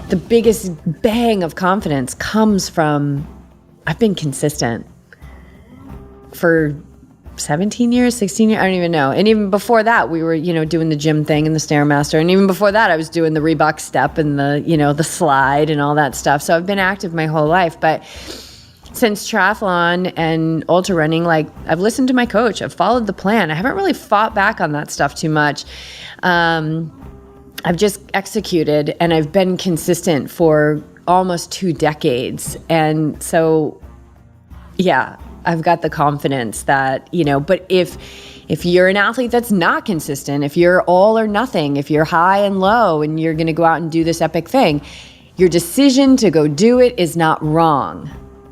the biggest bang of confidence comes from, I've been consistent for 17 years, 16 years, I don't even know. And even before that, we were, doing the gym thing and the Stairmaster. And even before that, I was doing the Reebok step and the slide and all that stuff. So I've been active my whole life. But since triathlon and ultra running, I've listened to my coach. I've followed the plan. I haven't really fought back on that stuff too much. I've just executed, and I've been consistent for almost 2 decades. And so, yeah, I've got the confidence that, but if you're an athlete that's not consistent, if you're all or nothing, if you're high and low and you're going to go out and do this epic thing, your decision to go do it is not wrong.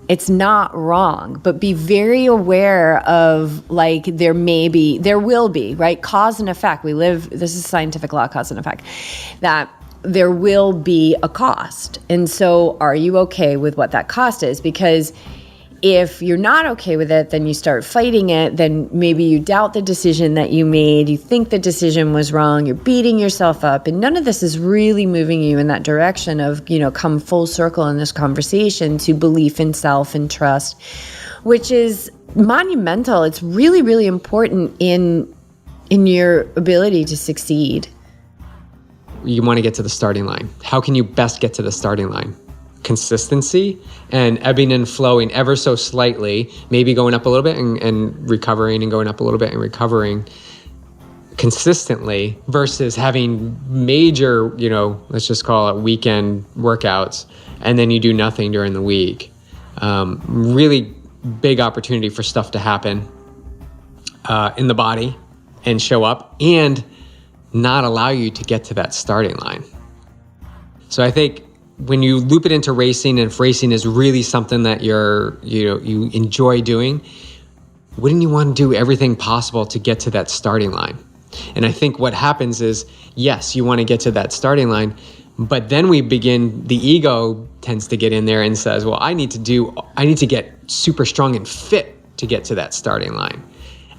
It's not wrong, but be very aware of there will be, right? Cause and effect. This is scientific law, cause and effect, that there will be a cost. And so are you okay with what that cost is? Because if you're not okay with it, then you start fighting it, then maybe you doubt the decision that you made, you think the decision was wrong, you're beating yourself up, and none of this is really moving you in that direction of, come full circle in this conversation to belief in self and trust, which is monumental. It's really, really important in your ability to succeed. You want to get to the starting line. How can you best get to the starting line? Consistency and ebbing and flowing ever so slightly, maybe going up a little bit and recovering and going up a little bit and recovering consistently versus having major, let's just call it weekend workouts, and then you do nothing during the week. Really big opportunity for stuff to happen in the body and show up and not allow you to get to that starting line. So I think when you loop it into racing, and if racing is really something that you enjoy doing, wouldn't you want to do everything possible to get to that starting line? And I think what happens is, yes, you want to get to that starting line, but then the ego tends to get in there and says, well, I need to get super strong and fit to get to that starting line.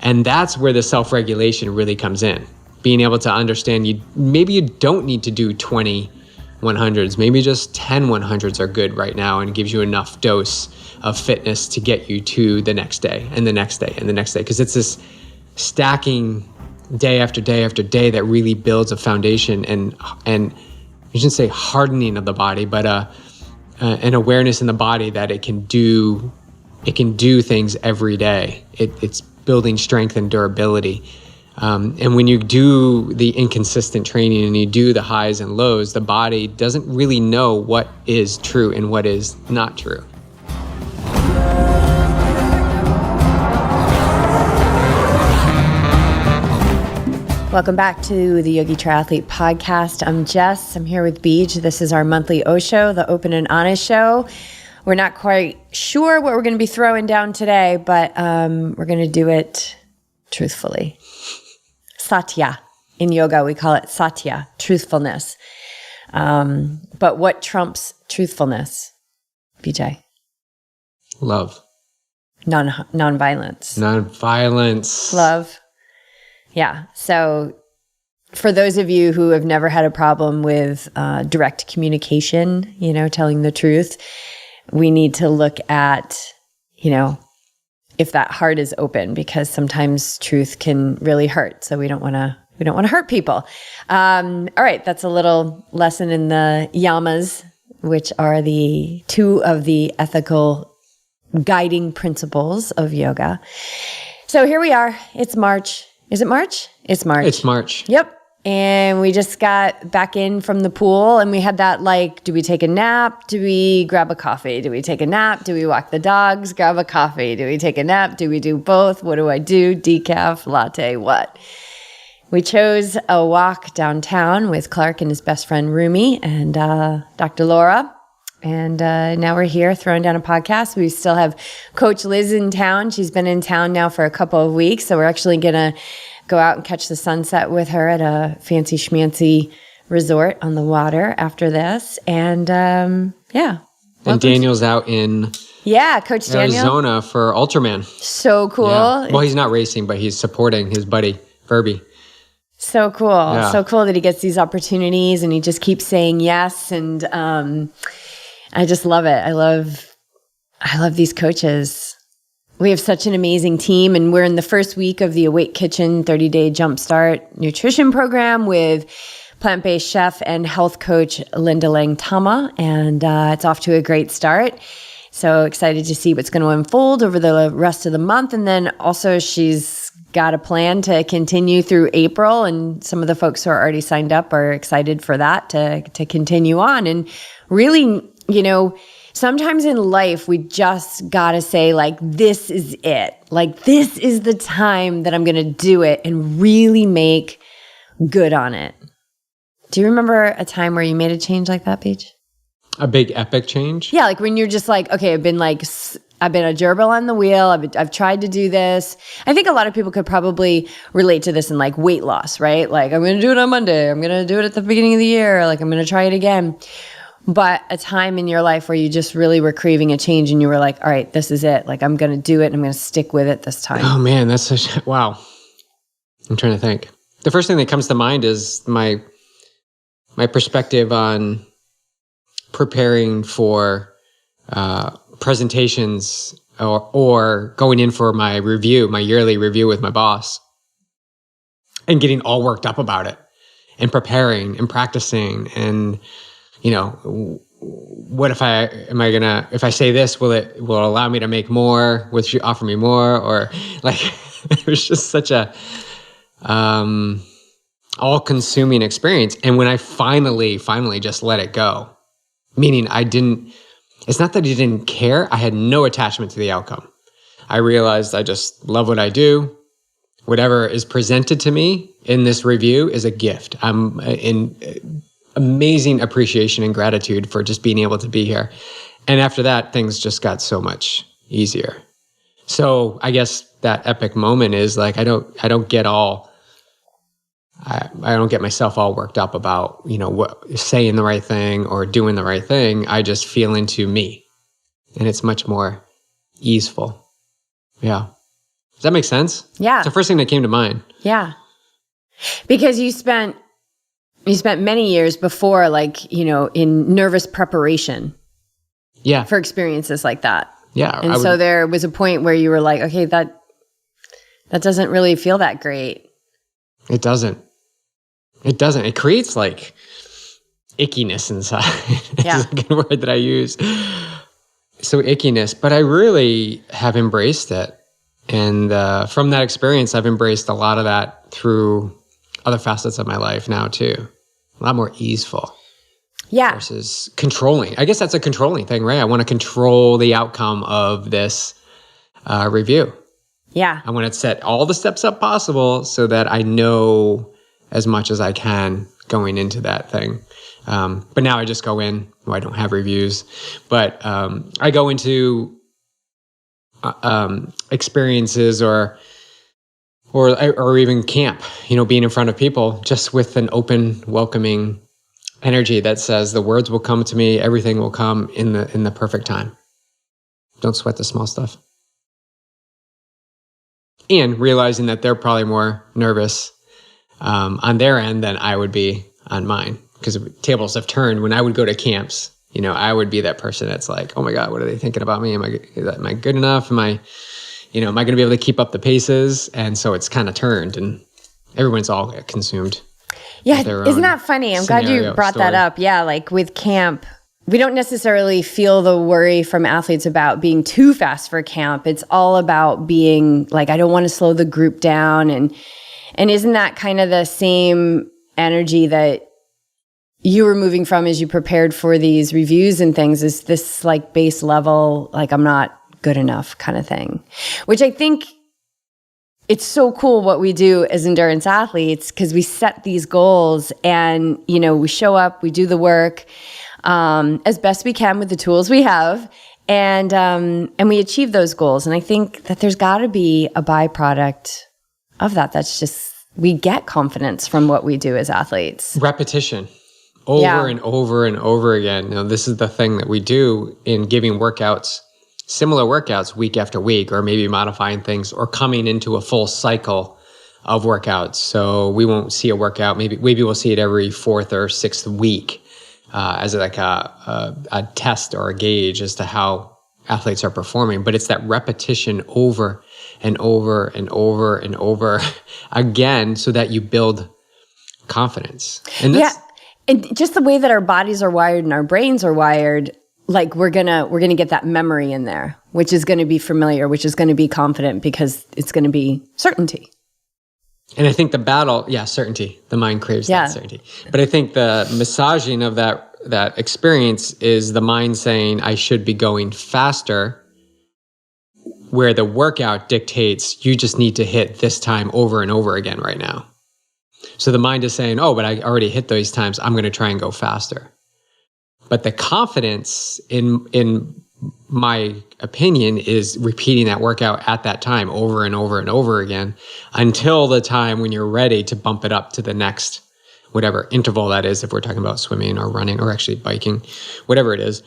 And that's where the self-regulation really comes in. Being able to understand maybe you don't need to do 20 100s, maybe just 10 100s are good right now, and it gives you enough dose of fitness to get you to the next day and the next day and the next day. Because it's this stacking day after day after day that really builds a foundation and you shouldn't say hardening of the body, but an awareness in the body that it can do things every day. It's building strength and durability. And when you do the inconsistent training and you do the highs and lows, the body doesn't really know what is true and what is not true. Welcome back to the Yogi Triathlete Podcast. I'm Jess. I'm here with Beej. This is our monthly Osho, the Open and Honest Show. We're not quite sure what we're going to be throwing down today, but we're going to do it truthfully. Satya. In yoga, we call it satya, truthfulness. But what trumps truthfulness, BJ? Love. Non-violence. Non-violence. Love. Yeah. So for those of you who have never had a problem with direct communication, telling the truth, we need to look at, if that heart is open, because sometimes truth can really hurt. So we don't want to hurt people. All right. That's a little lesson in the yamas, which are the two of the ethical guiding principles of yoga. So here we are. It's March. Is it March? It's March. It's March. Yep. And we just got back in from the pool, and we had that do we take a nap? Do we grab a coffee? Do we take a nap? Do we walk the dogs? Grab a coffee? Do we take a nap? Do we do both? What do I do? Decaf, latte, what? We chose a walk downtown with Clark and his best friend Rumi and Dr. Laura. And now we're here throwing down a podcast. We still have Coach Liz in town. She's been in town now for a couple of weeks. So we're actually going to go out and catch the sunset with her at a fancy schmancy resort on the water after this. And yeah. And Daniel's out in Coach Daniel. Arizona for Ultraman. So cool. Yeah. Well, he's not racing, but he's supporting his buddy, Verby. So cool. Yeah. So cool that he gets these opportunities and he just keeps saying yes. And I just love it. I love these coaches. We have such an amazing team, and we're in the first week of the Awake Kitchen 30-day Jumpstart nutrition program with plant-based chef and health coach Linda Lang Tama, and it's off to a great start. So excited to see what's going to unfold over the rest of the month. And then also she's got a plan to continue through April, and some of the folks who are already signed up are excited for that to continue on. And really, sometimes in life, we just got to say, like, this is it. Like, this is the time that I'm going to do it and really make good on it. Do you remember a time where you made a change like that, Paige? A big epic change? Yeah, like when you're just like, okay, I've been a gerbil on the wheel. I've tried to do this. I think a lot of people could probably relate to this in like weight loss, right? Like, I'm going to do it on Monday. I'm going to do it at the beginning of the year. Like, I'm going to try it again. But a time in your life where you just really were craving a change and you were like, all right, this is it. Like, I'm going to do it and I'm going to stick with it this time. Oh man, that's such, wow. I'm trying to think. The first thing that comes to mind is my perspective on preparing for presentations or going in for my yearly review with my boss, and getting all worked up about it and preparing and practicing. And, what if I say this, will it allow me to make more? Will she offer me more? Or like, it was just such a all-consuming experience. And when I finally just let it go, meaning it's not that I didn't care, I had no attachment to the outcome. I realized I just love what I do. Whatever is presented to me in this review is a gift. I'm in amazing appreciation and gratitude for just being able to be here. And after that, things just got so much easier. So I guess that epic moment is like, I don't get myself all worked up about, saying the right thing or doing the right thing. I just feel into me, and it's much more easeful. Yeah. Does that make sense? Yeah. It's the first thing that came to mind. Yeah. Because you spent many years before, like, in nervous preparation. Yeah. For experiences like that. Yeah. And so there was a point where you were like, okay, that doesn't really feel that great. It doesn't. It creates like ickiness inside. Yeah. It's a good word that I use. So ickiness, but I really have embraced it. And from that experience, I've embraced a lot of that through other facets of my life now too. A lot more easeful. Yeah. Versus controlling. I guess that's a controlling thing, right? I want to control the outcome of this review. Yeah. I want to set all the steps up possible so that I know as much as I can going into that thing. But now I just go in. Well, I don't have reviews, but I go into experiences or even camp, being in front of people just with an open, welcoming energy that says the words will come to me, everything will come in the perfect time. Don't sweat the small stuff. And realizing that they're probably more nervous on their end than I would be on mine, because tables have turned. When I would go to camps, I would be that person that's like, oh my God, what are they thinking about me? Am I good enough? Am I going to be able to keep up the paces? And so it's kind of turned, and everyone's all consumed. Yeah, isn't that funny? I'm glad you brought that up. Yeah, like with camp, we don't necessarily feel the worry from athletes about being too fast for camp. It's all about being like, I don't want to slow the group down. And isn't that kind of the same energy that you were moving from as you prepared for these reviews and things? Is this like base level, like I'm not good enough kind of thing, which I think it's so cool what we do as endurance athletes, because we set these goals and, we show up, we do the work as best we can with the tools we have, and we achieve those goals. And I think that there's got to be a byproduct of that. That's just, we get confidence from what we do as athletes. Repetition. Over and over and over again. This is the thing that we do in giving workouts, similar workouts week after week, or maybe modifying things or coming into a full cycle of workouts. So we won't see a workout. Maybe we'll see it every 4th or 6th week as like a test or a gauge as to how athletes are performing. But it's that repetition over and over and over and over again, so that you build confidence. And that's, and just the way that our bodies are wired and our brains are wired, like we're gonna get that memory in there, which is going to be familiar, which is going to be confident, because it's going to be certainty. And I think the battle, certainty. The mind craves that certainty. But I think the massaging of that experience is the mind saying, I should be going faster, where the workout dictates, you just need to hit this time over and over again right now. So the mind is saying, oh, but I already hit those times, I'm going to try and go faster. But the confidence, in my opinion, is repeating that workout at that time over and over and over again until the time when you're ready to bump it up to the next, whatever interval that is, if we're talking about swimming or running or actually biking, whatever it is,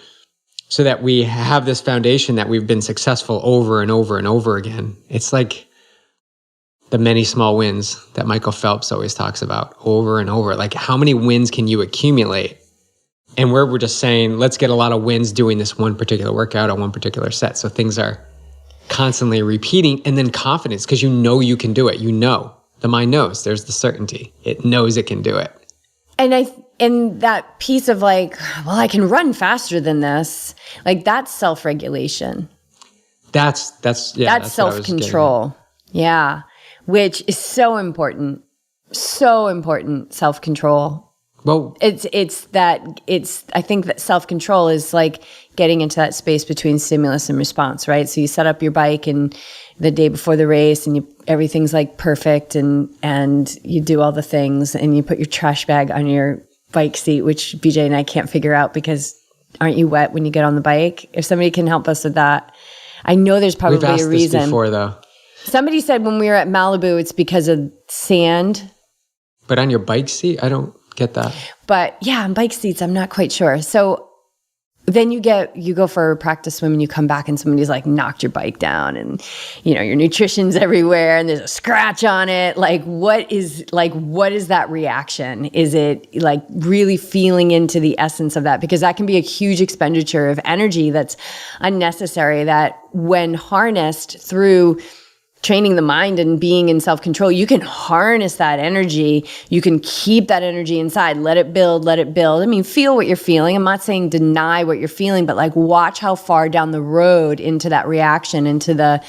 so that we have this foundation that we've been successful over and over and over again. It's like the many small wins that Michael Phelps always talks about over and over. Like, how many wins can you accumulate? And we're just saying, let's get a lot of wins doing this one particular workout on one particular set. So things are constantly repeating, and then confidence, because you know you can do it. You know, the mind knows, there's the certainty. It knows it can do it. And that piece of like, well, I can run faster than this. Like, that's self-regulation. That's self-control. Yeah. Which is so important. So important, self-control. Well, I think that self-control is like getting into that space between stimulus and response, right? So you set up your bike and the day before the race, and everything's like perfect, and you do all the things, and you put your trash bag on your bike seat, which BJ and I can't figure out, because aren't you wet when you get on the bike? If somebody can help us with that. I know there's probably we've asked a reason. this before, though. Somebody said when we were at Malibu, it's because of sand. But on your bike seat, I don't get that. But yeah, on bike seats, I'm not quite sure. So then you go for a practice swim, and you come back and somebody's like knocked your bike down, and your nutrition's everywhere and there's a scratch on it. Like, what is that reaction? Is it like really feeling into the essence of that? Because that can be a huge expenditure of energy that's unnecessary, that when harnessed through training the mind and being in self-control, you can harness that energy. You can keep that energy inside. Let it build. I mean, feel what you're feeling. I'm not saying deny what you're feeling, but like watch how far down the road into that reaction, into the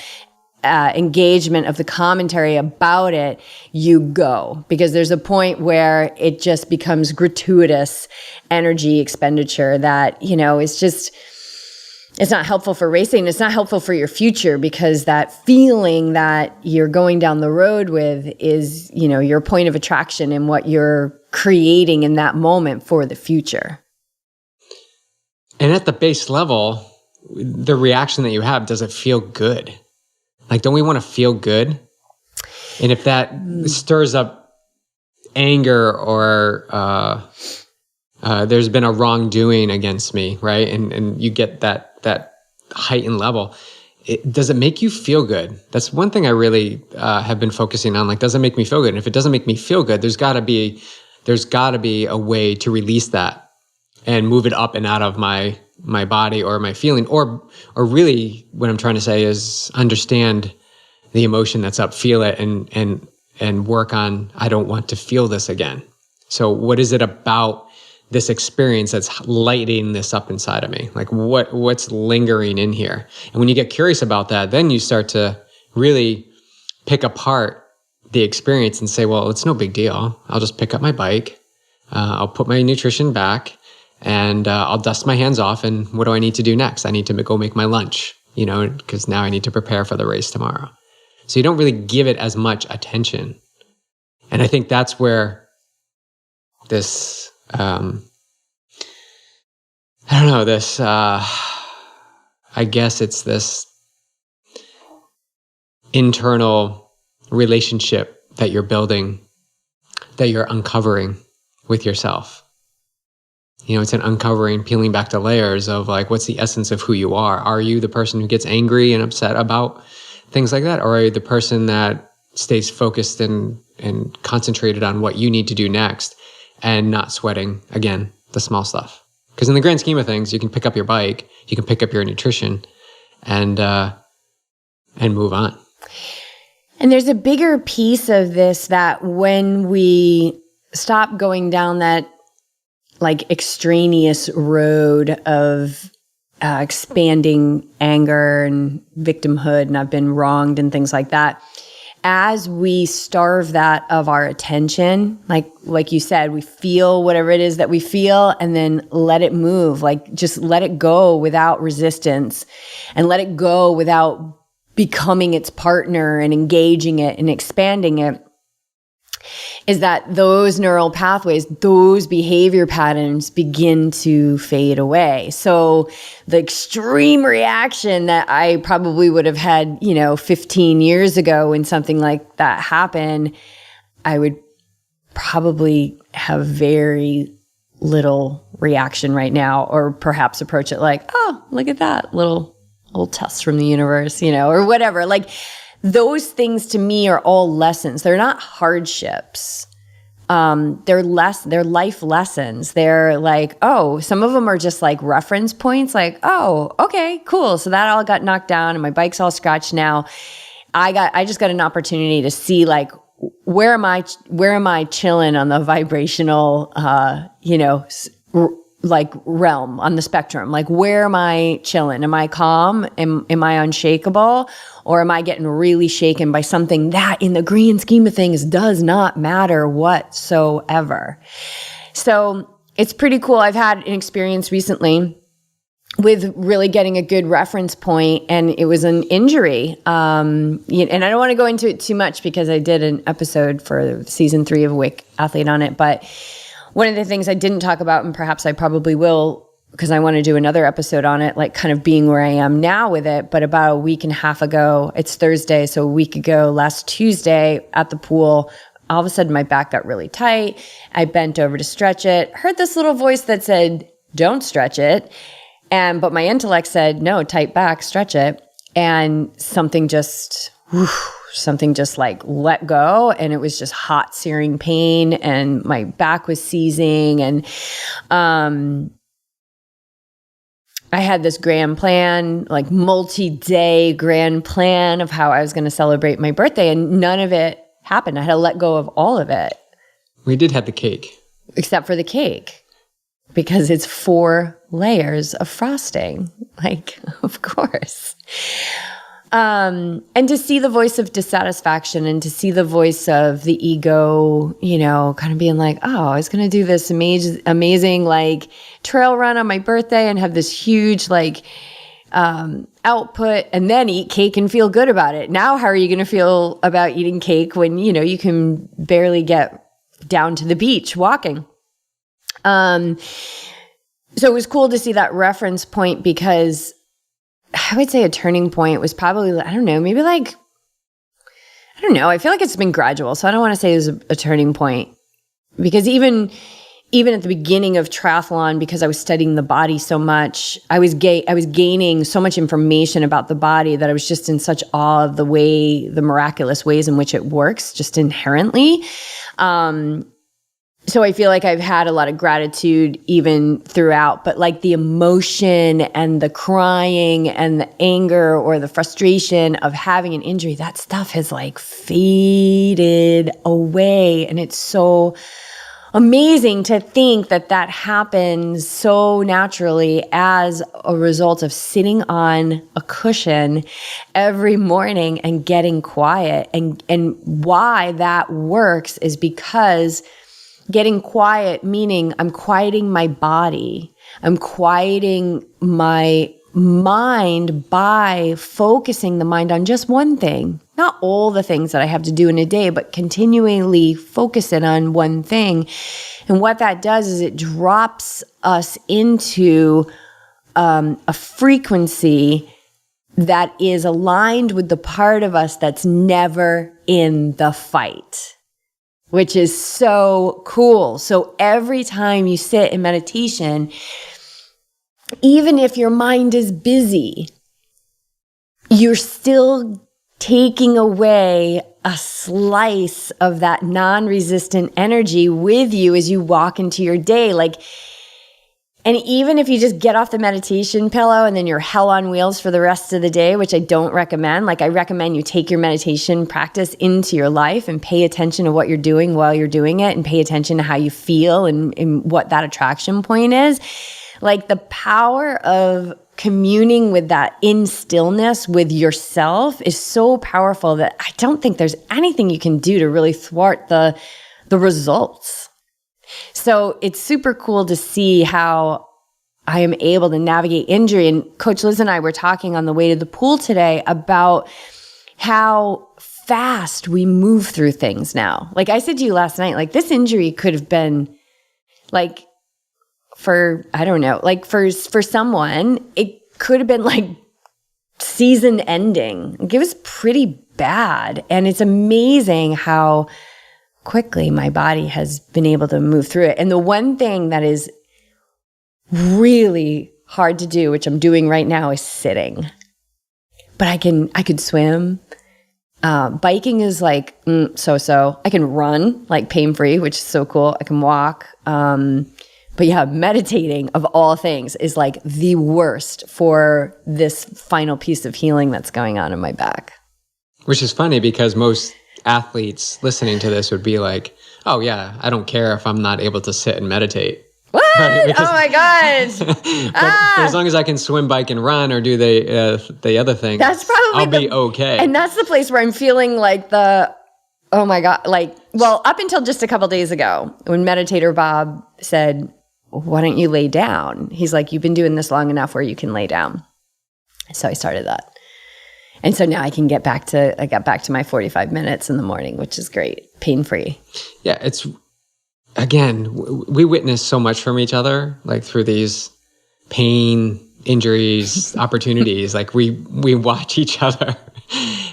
engagement of the commentary about it you go. Because there's a point where it just becomes gratuitous energy expenditure that, is just... It's not helpful for racing. It's not helpful for your future, because that feeling that you're going down the road with is, your point of attraction and what you're creating in that moment for the future. And at the base level, the reaction that you have, does it feel good? Like, don't we want to feel good? And if that stirs up anger, or there's been a wrongdoing against me, right? And you get that heightened level. Does it make you feel good? That's one thing I really have been focusing on. Like, does it make me feel good? And if it doesn't make me feel good, there's got to be a way to release that and move it up and out of my body or my feeling, or really what I'm trying to say is understand the emotion that's up, feel it, and work on, I don't want to feel this again. So what is it about this experience that's lighting this up inside of me? Like, what's lingering in here? And when you get curious about that, then you start to really pick apart the experience and say, well, it's no big deal. I'll just pick up my bike. I'll put my nutrition back, and I'll dust my hands off. And what do I need to do next? I need to go make my lunch, because now I need to prepare for the race tomorrow. So you don't really give it as much attention. And I think that's where this... I guess it's this internal relationship that you're building, that you're uncovering with yourself. It's an uncovering, peeling back the layers of like, what's the essence of who you are? Are you the person who gets angry and upset about things like that? Or are you the person that stays focused and concentrated on what you need to do next, and not sweating, again, the small stuff. Because in the grand scheme of things, you can pick up your bike, you can pick up your nutrition, and move on. And there's a bigger piece of this that when we stop going down that like extraneous road of expanding anger and victimhood and I've been wronged and things like that, as we starve that of our attention, like you said, we feel whatever it is that we feel and then let it move, like just let it go without resistance and let it go without becoming its partner and engaging it and expanding it, is that those neural pathways, those behavior patterns begin to fade away. So the extreme reaction that I probably would have had, 15 years ago when something like that happened, I would probably have very little reaction right now, or perhaps approach it like, oh, look at that little test from the universe, or whatever. Like those things to me are all lessons. They're not hardships. They're life lessons. They're like, oh, some of them are just like reference points. Like, oh, okay, cool. So that all got knocked down and my bike's all scratched now. I just got an opportunity to see like, where am I chilling on the vibrational, like realm on the spectrum? Like, where am I chilling? Am I calm? Am I unshakable? Or am I getting really shaken by something that in the grand scheme of things does not matter whatsoever? So it's pretty cool. I've had an experience recently with really getting a good reference point, and it was an injury. And I don't want to go into it too much because I did an episode for season 3 of Awake Athlete on it, but one of the things I didn't talk about, and perhaps I probably will because I want to do another episode on it, like kind of being where I am now with it. But about a week and a half ago, it's Thursday, so a week ago, last Tuesday at the pool, all of a sudden my back got really tight. I bent over to stretch it, heard this little voice that said, don't stretch it. But my intellect said, no, tight back, stretch it. And something just like let go, and it was just hot, searing pain, and my back was seizing. And I had this grand plan, like multi-day grand plan of how I was going to celebrate my birthday, and none of it happened. I had to let go of all of it. We did have the cake. Except for the cake, because it's 4 layers of frosting. Like, of course. And to see the voice of dissatisfaction and to see the voice of the ego, kind of being like, oh, I was going to do this amazing like trail run on my birthday and have this huge like output, and then eat cake and feel good about it. Now, how are you going to feel about eating cake when, you can barely get down to the beach walking? So it was cool to see that reference point, because I would say a turning point was probably, I don't know, maybe like, I don't know. I feel like it's been gradual. So I don't want to say it was a turning point, because even at the beginning of triathlon, because I was studying the body so much, I was gaining so much information about the body that I was just in such awe of the miraculous ways in which it works just inherently. So I feel like I've had a lot of gratitude even throughout, but like the emotion and the crying and the anger or the frustration of having an injury, that stuff has like faded away. And it's so amazing to think that that happens so naturally as a result of sitting on a cushion every morning and getting quiet. And why that works is because getting quiet, meaning I'm quieting my body. I'm quieting my mind by focusing the mind on just one thing. Not all the things that I have to do in a day, but continually focus it on one thing. And what that does is it drops us into a frequency that is aligned with the part of us that's never in the fight, which is so cool. So every time you sit in meditation, even if your mind is busy, you're still taking away a slice of that non-resistant energy with you as you walk into your day. Like, and even if you just get off the meditation pillow and then you're hell on wheels for the rest of the day, which I don't recommend. Like, I recommend you take your meditation practice into your life and pay attention to what you're doing while you're doing it, and pay attention to how you feel and what that attraction point is. Like, the power of communing with that in stillness with yourself is so powerful that I don't think there's anything you can do to really thwart the results. So it's super cool to see how I am able to navigate injury. And Coach Liz and I were talking on the way to the pool today about how fast we move through things now. Like I said to you last night, like this injury could have been like for someone, it could have been like season ending. Like, it was pretty bad. And it's amazing how quickly my body has been able to move through it. And the one thing that is really hard to do, which I'm doing right now, is sitting. But I could swim. Biking is like so. I can run like pain-free, which is so cool. I can walk. But yeah, meditating of all things is like the worst for this final piece of healing that's going on in my back. Which is funny because most athletes listening to this would be like, oh yeah, I don't care if I'm not able to sit and meditate. What? Right? Because, oh my God. but as long as I can swim, bike, and run or do the other thing, that's probably I'll be okay. And that's the place where I'm feeling like oh my God, like, well, up until just a couple days ago when Meditator Bob said, why don't you lay down? He's like, you've been doing this long enough where you can lay down. So I started that. And so now I got back to my 45 minutes in the morning, which is great. Pain-free. Yeah. It's, again, we witness so much from each other, like through these pain, injuries, opportunities. Like we watch each other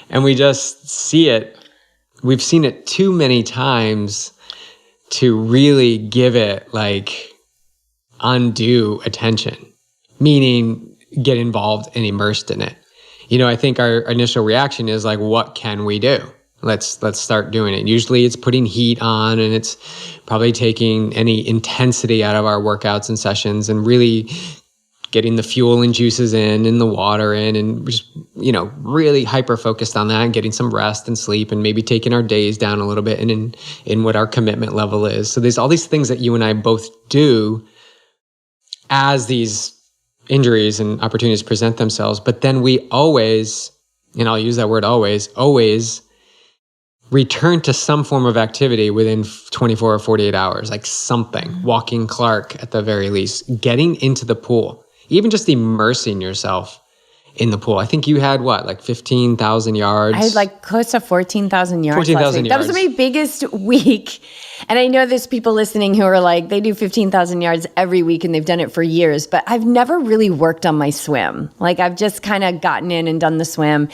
and we just see it. We've seen it too many times to really give it like undue attention, meaning get involved and immersed in it. You know, I think our initial reaction is like, what can we do? Let's start doing it. Usually it's putting heat on, and it's probably taking any intensity out of our workouts and sessions and really getting the fuel and juices in and the water in, and just, you know, really hyper focused on that and getting some rest and sleep, and maybe taking our days down a little bit and in what our commitment level is. So there's all these things that you and I both do as these injuries and opportunities present themselves. But then we always, and I'll use that word always return to some form of activity within 24 or 48 hours, like something, walking Clark at the very least, getting into the pool, even just immersing yourself in the pool. I think you had like 15,000 yards? I had like close to 14,000 yards. 14,000 yards. That was my biggest week. And I know there's people listening who are like, they do 15,000 yards every week and they've done it for years, but I've never really worked on my swim. Like I've just kind of gotten in and done the swim.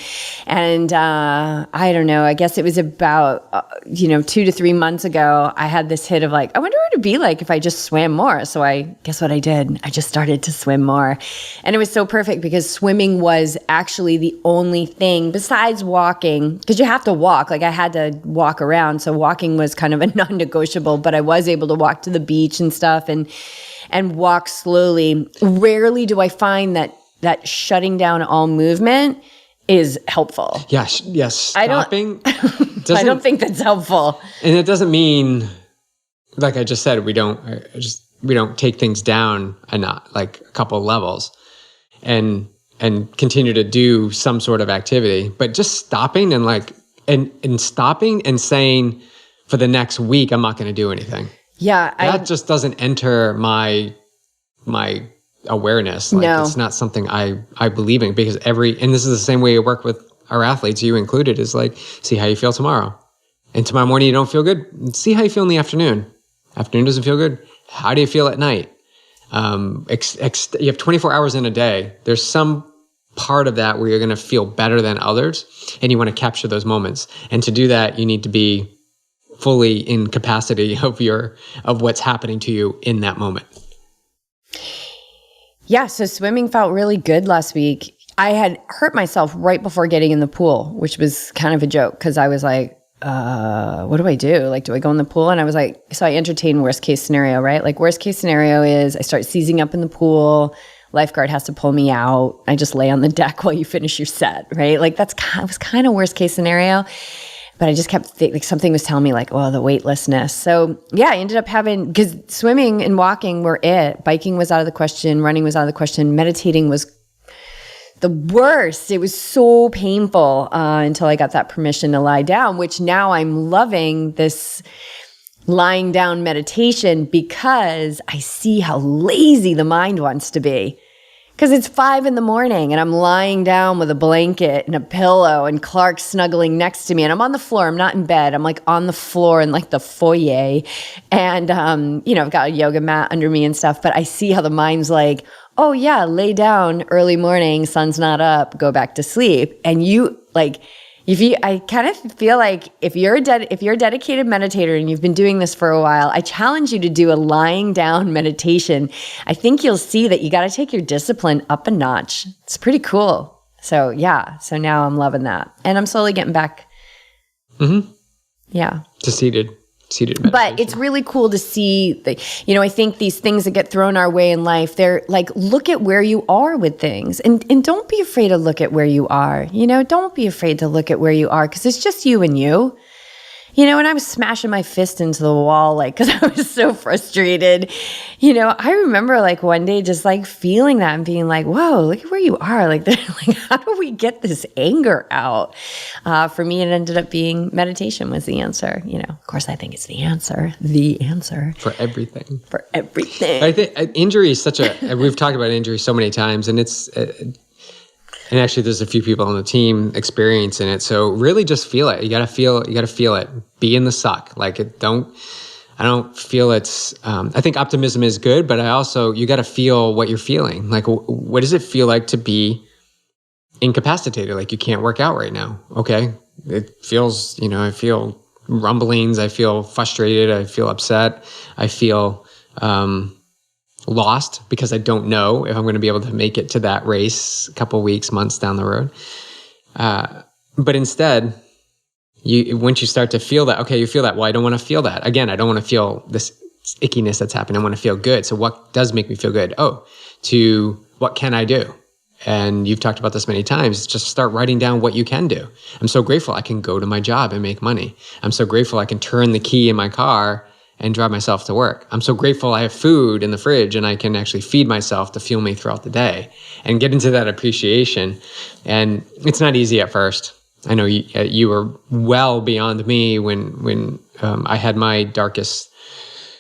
And I don't know, I guess it was about, 2 to 3 months ago, I had this hit of like, I wonder what it'd be like if I just swam more. So guess what I did? I just started to swim more. And it was so perfect because swimming was actually the only thing besides walking, because you have to walk. Like I had to walk around. So walking was kind of a non-negotiable, but I was able to walk to the beach and stuff and walk slowly. Rarely do I find that shutting down all movement is helpful. Yes. Stopping. I don't think that's helpful. And it doesn't mean, like I just said, we don't take things down a couple of levels and continue to do some sort of activity, but just stopping and stopping and saying, for the next week, I'm not going to do anything. Yeah. That just doesn't enter my awareness. Like no. It's not something I believe in, because and this is the same way you work with our athletes, you included, is like, see how you feel tomorrow. And tomorrow morning you don't feel good, see how you feel in the afternoon. Afternoon doesn't feel good. How do you feel at night? You have 24 hours in a day. There's some part of that where you're going to feel better than others, and you want to capture those moments. And to do that, you need to be fully in capacity of what's happening to you in that moment. Yeah, so swimming felt really good last week. I had hurt myself right before getting in the pool, which was kind of a joke because I was like, what do I do? Like, do I go in the pool? And I was like, so I entertain worst case scenario, right? Like worst case scenario is I start seizing up in the pool. Lifeguard has to pull me out. I just lay on the deck while you finish your set, right? Like was kind of worst case scenario. But I just kept like something was telling me like, oh, the weightlessness. So yeah, I ended up because swimming and walking were it. Biking was out of the question. Running was out of the question. Meditating was the worst. It was so painful until I got that permission to lie down, which now I'm loving this lying down meditation because I see how lazy the mind wants to be. Because it's 5 a.m. and I'm lying down with a blanket and a pillow and Clark's snuggling next to me and I'm on the floor. I'm not in bed. I'm like on the floor in like the foyer. And, I've got a yoga mat under me and stuff, but I see how the mind's like, oh yeah, lay down early morning, sun's not up, go back to sleep. And I kind of feel like if you're a dedicated meditator and you've been doing this for a while, I challenge you to do a lying down meditation. I think you'll see that you got to take your discipline up a notch. It's pretty cool. So yeah, so now I'm loving that. And I'm slowly getting back. Mm-hmm. Yeah. To seated meditation. But it's really cool to see I think these things that get thrown our way in life, they're like, look at where you are with things and don't be afraid to look at where you are. Don't be afraid to look at where you are because it's just you and you. And I was smashing my fist into the wall, like, because I was so frustrated. I remember, like, one day just, like, feeling that and being like, whoa, look at where you are. Like, how do we get this anger out? For me, it ended up being meditation was the answer. Of course, I think it's the answer. For everything. I think injury is we've talked about injury so many times, and it's... And actually, there's a few people on the team experiencing it. So really just feel it. You got to feel it. Be in the suck. I don't feel it's, I think optimism is good, but you got to feel what you're feeling. Like, what does it feel like to be incapacitated? Like you can't work out right now. Okay. It feels, I feel rumblings. I feel frustrated. I feel upset. I feel, lost because I don't know if I'm going to be able to make it to that race a couple weeks, months down the road. But instead, once you start to feel that, okay, you feel that. Well, I don't want to feel that. Again, I don't want to feel this ickiness that's happening. I want to feel good. So what does make me feel good? What can I do? And you've talked about this many times. Just start writing down what you can do. I'm so grateful I can go to my job and make money. I'm so grateful I can turn the key in my car and drive myself to work. I'm so grateful I have food in the fridge and I can actually feed myself to fuel me throughout the day and get into that appreciation. And it's not easy at first. I know you were well beyond me when I had my darkest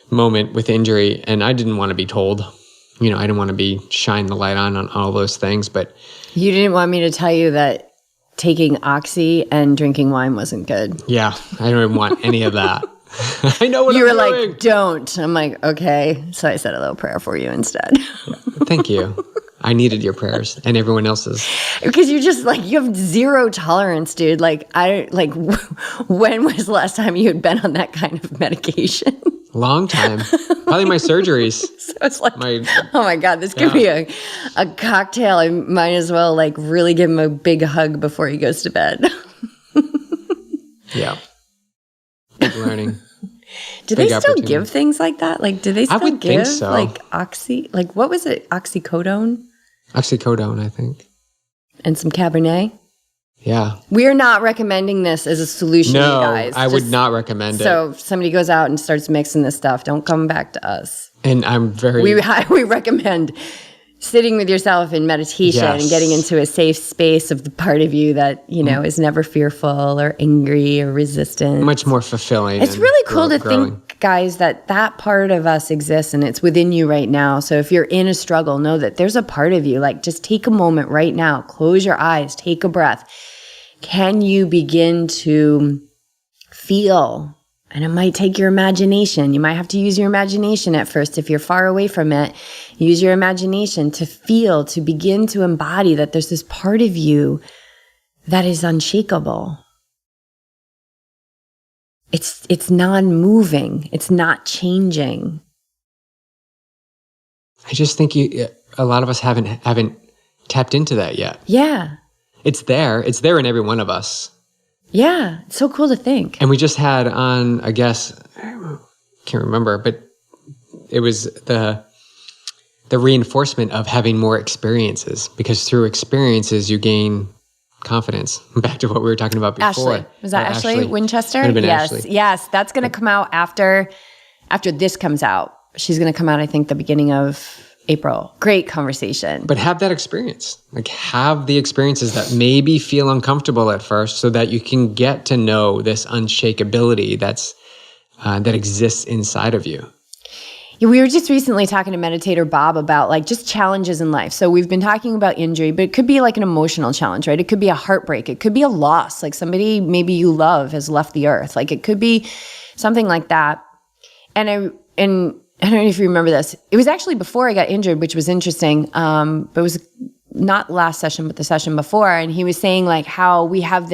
moment with injury and I didn't want to be told. I didn't want to be shine the light on all those things, but... You didn't want me to tell you that taking Oxy and drinking wine wasn't good. Yeah, I don't even want any of that. I know what you I'm were doing. Like, don't. I'm like, okay. So I said a little prayer for you instead. Thank you. I needed your prayers and everyone else's. Because you're just like, you have zero tolerance, dude. When was the last time you had been on that kind of medication? Long time. Probably my surgeries. So it's like, oh my God, this could be a cocktail. I might as well like really give him a big hug before he goes to bed. Yeah. Big learning. Do they still give things like that? Like, do they still give think so. Like oxy? Like, what was it? Oxycodone? Oxycodone, I think. And some Cabernet? Yeah. We're not recommending this as a solution, you guys. I would not recommend it. So if somebody goes out and starts mixing this stuff, don't come back to us. And I'm very... We recommend sitting with yourself in meditation and getting into a safe space of the part of you that, is never fearful or angry or resistant. Much more fulfilling. It's really cool to think, guys, that part of us exists and it's within you right now. So if you're in a struggle, know that there's a part of you. Like, just take a moment right now, close your eyes, take a breath. Can you begin to feel? And it might take your imagination. You might have to use your imagination at first. If you're far away from it, use your imagination to feel, to begin to embody that there's this part of you that is unshakable. It's non-moving. It's not changing. I just think a lot of us haven't tapped into that yet. Yeah. It's there. It's there in every one of us. Yeah. It's so cool to think. And we just had on, I guess, I can't remember, but it was the reinforcement of having more experiences, because through experiences you gain confidence. Back to what we were talking about before. Ashley. Was that Ashley Winchester? Could have been yes. Ashley. Yes. That's going to come out after this comes out. She's going to come out, I think, the beginning of April. Great conversation. But have that experience. Like, have the experiences that maybe feel uncomfortable at first, so that you can get to know this unshakability that exists inside of you. Yeah, we were just recently talking to meditator Bob about like just challenges in life. So we've been talking about injury, but it could be like an emotional challenge, right? It could be a heartbreak. It could be a loss, like somebody maybe you love has left the earth. Like it could be something like that. And I don't know if you remember this. It was actually before I got injured, which was interesting. But it was not last session, but the session before. And he was saying like how we have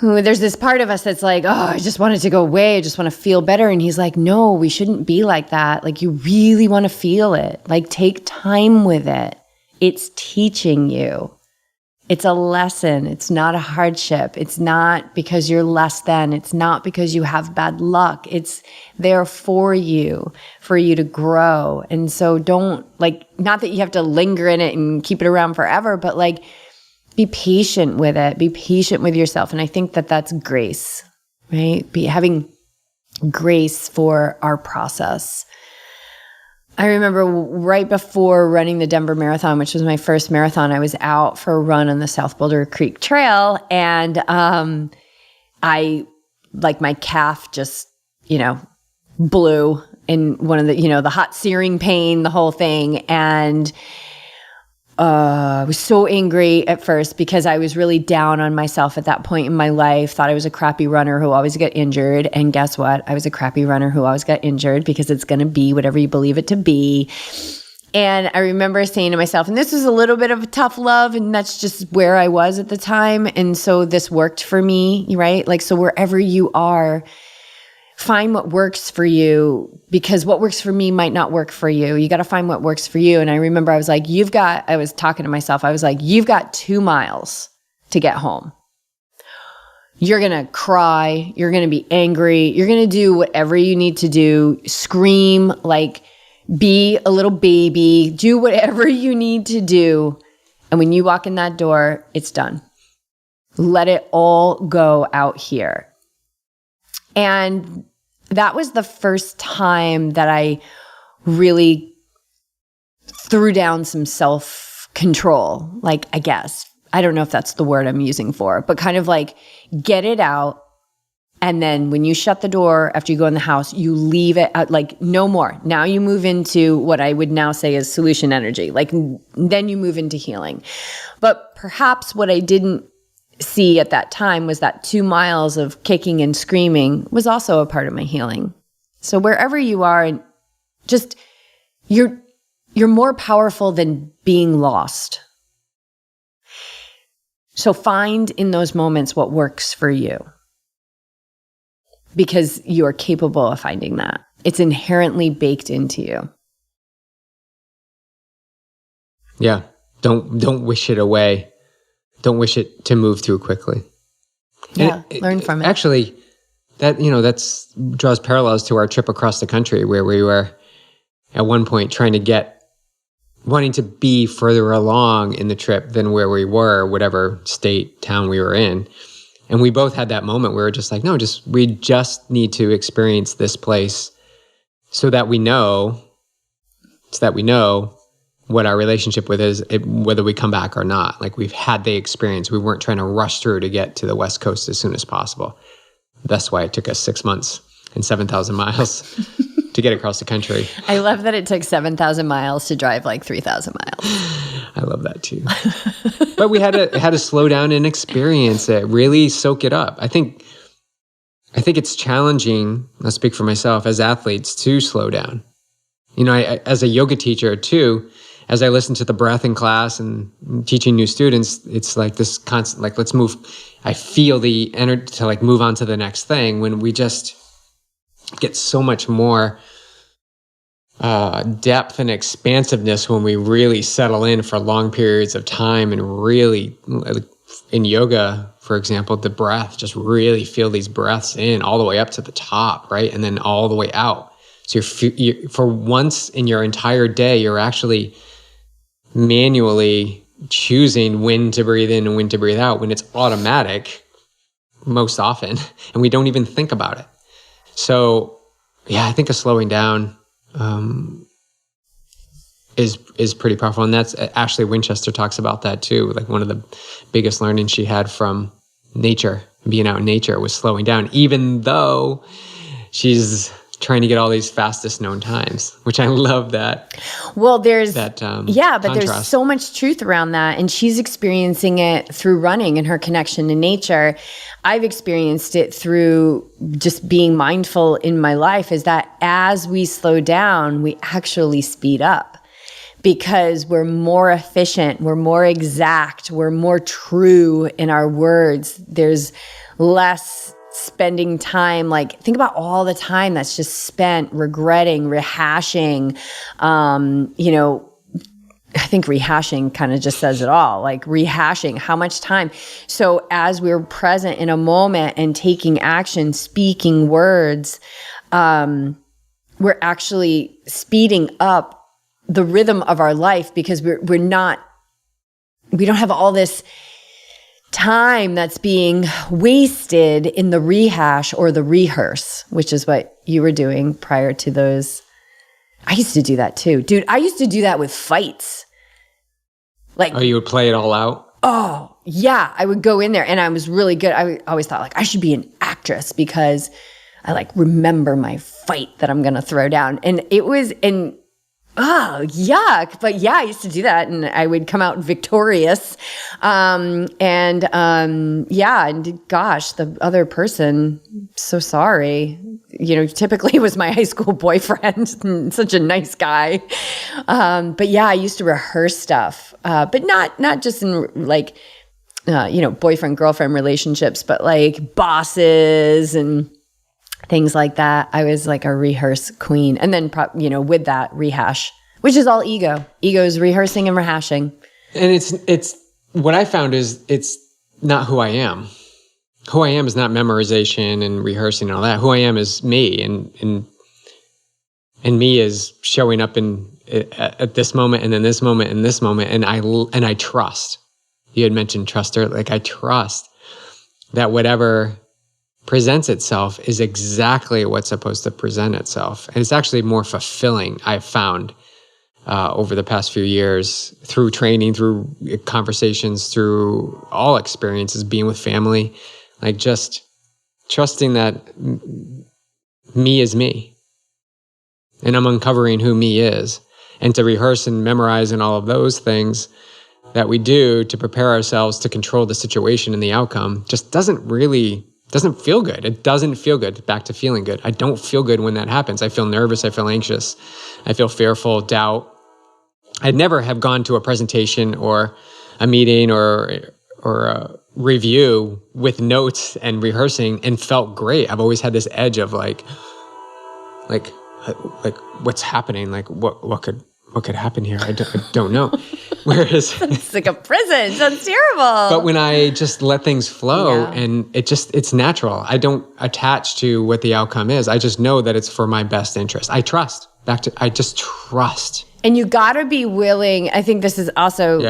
there's this part of us that's like, oh, I just want it to go away. I just want to feel better. And he's like, no, we shouldn't be like that. Like you really want to feel it. Like take time with it. It's teaching you. It's a lesson. It's not a hardship. It's not because you're less than. It's not because you have bad luck. It's there for you to grow. And so don't not that you have to linger in it and keep it around forever, but like, be patient with it. Be patient with yourself. And I think that that's grace, right? Having grace for our process. I remember right before running the Denver Marathon, which was my first marathon, I was out for a run on the South Boulder Creek Trail. And my calf just, blew in one of the hot searing pain, the whole thing. And I was so angry at first because I was really down on myself at that point in my life, thought I was a crappy runner who always got injured. And guess what? I was a crappy runner who always got injured because it's going to be whatever you believe it to be. And I remember saying to myself, and this was a little bit of a tough love, and that's just where I was at the time. And so this worked for me, right? Like, so wherever you are, find what works for you, because what works for me might not work for you. You got to find what works for you. And I remember I was like, I was talking to myself. I was like, you've got 2 miles to get home. You're going to cry. You're going to be angry. You're going to do whatever you need to do. Scream, like be a little baby, do whatever you need to do. And when you walk in that door, it's done. Let it all go out here. And that was the first time that I really threw down some self-control. Like, I guess, I don't know if that's the word I'm using for it, but kind of like get it out. And then when you shut the door after you go in the house, you leave it out, like no more. Now you move into what I would now say is solution energy. Like then you move into healing. But perhaps what I didn't see at that time was that 2 miles of kicking and screaming was also a part of my healing. So wherever you are, and just you're more powerful than being lost. So find in those moments what works for you, because you are capable of finding that. It's inherently baked into you. Yeah. Don't wish it away. Don't wish it to move too quickly. Yeah, learn from it. Actually, that draws parallels to our trip across the country, where we were at one point wanting to be further along in the trip than where we were, whatever state, town we were in. And we both had that moment where we're just like, no, we just need to experience this place so that we know what our relationship with is, whether we come back or not. Like we've had the experience. We weren't trying to rush through to get to the West Coast as soon as possible. That's why it took us 6 months and 7,000 miles to get across the country. I love that it took 7,000 miles to drive like 3,000 miles. I love that too. But we had to slow down and experience it, really soak it up. I think it's challenging, I'll speak for myself, as athletes to slow down. I as a yoga teacher too, as I listen to the breath in class and teaching new students, it's like this constant, like, let's move. I feel the energy to like move on to the next thing, when we just get so much more depth and expansiveness when we really settle in for long periods of time. And really, in yoga, for example, the breath, just really feel these breaths in all the way up to the top, right? And then all the way out. So you're for once in your entire day, you're actually manually choosing when to breathe in and when to breathe out, when it's automatic most often, and we don't even think about it. So yeah, I think a slowing down is pretty powerful. And that's Ashley Winchester talks about that too. Like one of the biggest learnings she had from nature, being out in nature, was slowing down, even though she's trying to get all these fastest known times, which I love that. Well, there's that but contrast. there's so much truth around that, and she's experiencing it through running and her connection to nature. I've experienced it through just being mindful in my life, is that as we slow down, we actually speed up because we're more efficient, we're more exact, we're more true in our words. There's less spending time, like think about all the time that's just spent regretting, rehashing. I think rehashing kind of just says it all, like rehashing how much time. So as we're present in a moment and taking action, speaking words, we're actually speeding up the rhythm of our life, because we don't have all this time that's being wasted in the rehash or the rehearse, which is what you were doing prior to those. I used to do that too. Dude, I used to do that with fights. Like, you would play it all out? Oh, yeah. I would go in there, and I was really good. I always thought like I should be an actress because I like remember my fight that I'm going to throw down. And it was oh, yuck. But yeah, I used to do that, and I would come out victorious. And gosh, the other person, so sorry. Typically it was my high school boyfriend, such a nice guy. But yeah, I used to rehearse stuff, but not just in like, boyfriend, girlfriend relationships, but like bosses and things like that. I was like a rehearse queen. And then, with that rehash, which is all ego. Ego is rehearsing and rehashing. And it's what I found is it's not who I am. Who I am is not memorization and rehearsing and all that. Who I am is me, and me is showing up at this moment, and then this moment, and this moment, and I trust. You had mentioned trust earlier. Like I trust that whatever presents itself is exactly what's supposed to present itself. And it's actually more fulfilling, I've found, over the past few years, through training, through conversations, through all experiences, being with family, like just trusting that me is me. And I'm uncovering who me is. And to rehearse and memorize and all of those things that we do to prepare ourselves to control the situation and the outcome just doesn't feel good. It doesn't feel good. Back to feeling good. I don't feel good when that happens. I feel nervous. I feel anxious. I feel fearful, doubt. I'd never have gone to a presentation or a meeting or a review with notes and rehearsing and felt great. I've always had this edge of like what's happening? Like what could happen here? I don't know. Whereas it's like a prison. Sounds terrible. But when I just let things flow, and it's natural. I don't attach to what the outcome is. I just know that it's for my best interest. I trust. I just trust. And you got to be willing. I think this is also,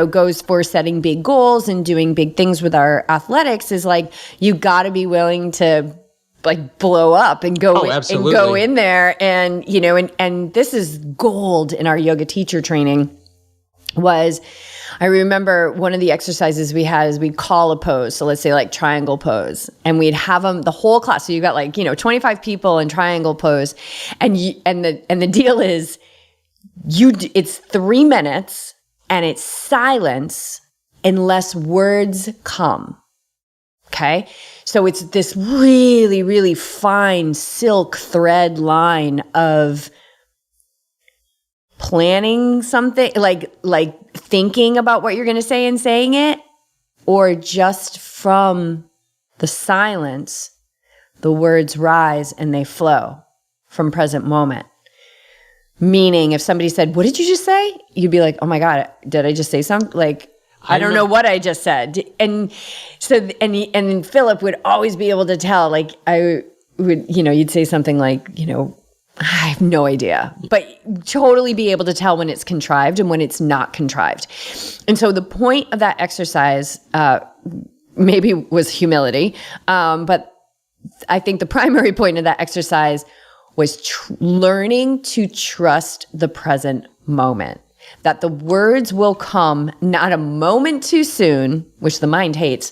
goes for setting big goals and doing big things with our athletics, is like, you got to be willing to like blow up and go in there. And, and this is gold in our yoga teacher training. I remember one of the exercises we had is we'd call a pose. So let's say like triangle pose, and we'd have them the whole class. So you've got like, 25 people in triangle pose. And the deal is it's 3 minutes and it's silence unless words come. Okay. So it's this really, really fine silk thread line of planning something, like thinking about what you're going to say and saying it, or just from the silence, the words rise and they flow from present moment. Meaning if somebody said, "What did you just say?" You'd be like, "Oh my God, did I just say something?" Like, I don't know what I just said. And so, and Philip would always be able to tell, like, I would, you'd say something like, I have no idea, but totally be able to tell when it's contrived and when it's not contrived. And so the point of that exercise, maybe was humility. But I think the primary point of that exercise was learning to trust the present moment. That the words will come not a moment too soon, which the mind hates,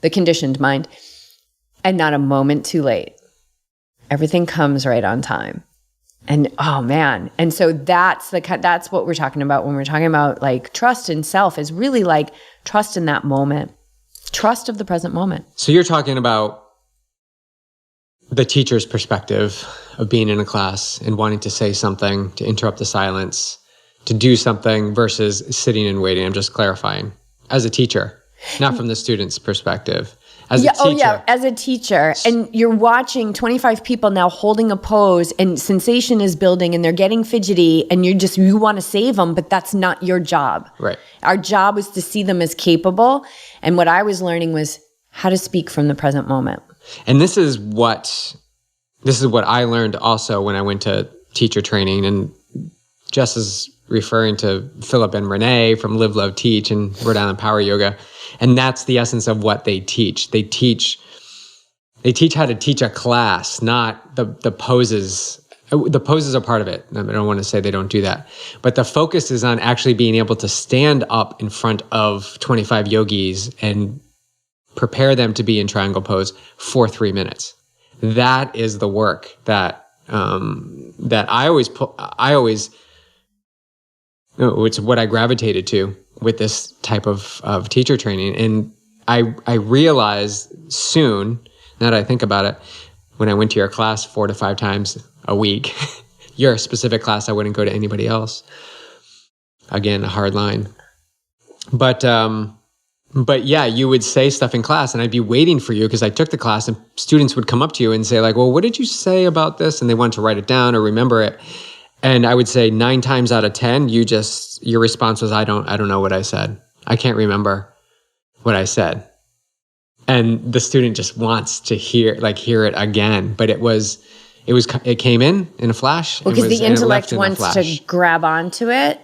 the conditioned mind, and not a moment too late. Everything comes right on time. And oh man. And so that's what we're talking about when we're talking about like trust in self, is really like trust in that moment, trust of the present moment. So you're talking about the teacher's perspective of being in a class and wanting to say something, to interrupt the silence, to do something versus sitting and waiting. I'm just clarifying. As a teacher, not from the student's perspective. As a teacher. As a teacher. And you're watching 25 people now holding a pose and sensation is building and they're getting fidgety and you want to save them, but that's not your job. Right. Our job was to see them as capable. And what I was learning was how to speak from the present moment. And this is what I learned also when I went to teacher training. And Jess is referring to Philip and Renee from Live, Love, Teach and Rhode Island Power Yoga. And that's the essence of what they teach. They teach how to teach a class, not the poses. The poses are part of it. I don't want to say they don't do that. But the focus is on actually being able to stand up in front of 25 yogis and prepare them to be in triangle pose for 3 minutes. That is the work that I always it's what I gravitated to with this type of teacher training. And I realized soon, now that I think about it, when I went to your class 4 to 5 times a week, your specific class, I wouldn't go to anybody else. Again, a hard line. But yeah, you would say stuff in class and I'd be waiting for you because I took the class and students would come up to you and say like, well, what did you say about this? And they wanted to write it down or remember it. And I would say 9 times out of 10, your response was, I don't know what I said. I can't remember what I said. And the student just wants to hear it again. But it came in a flash. Well, because the intellect wants to grab onto it,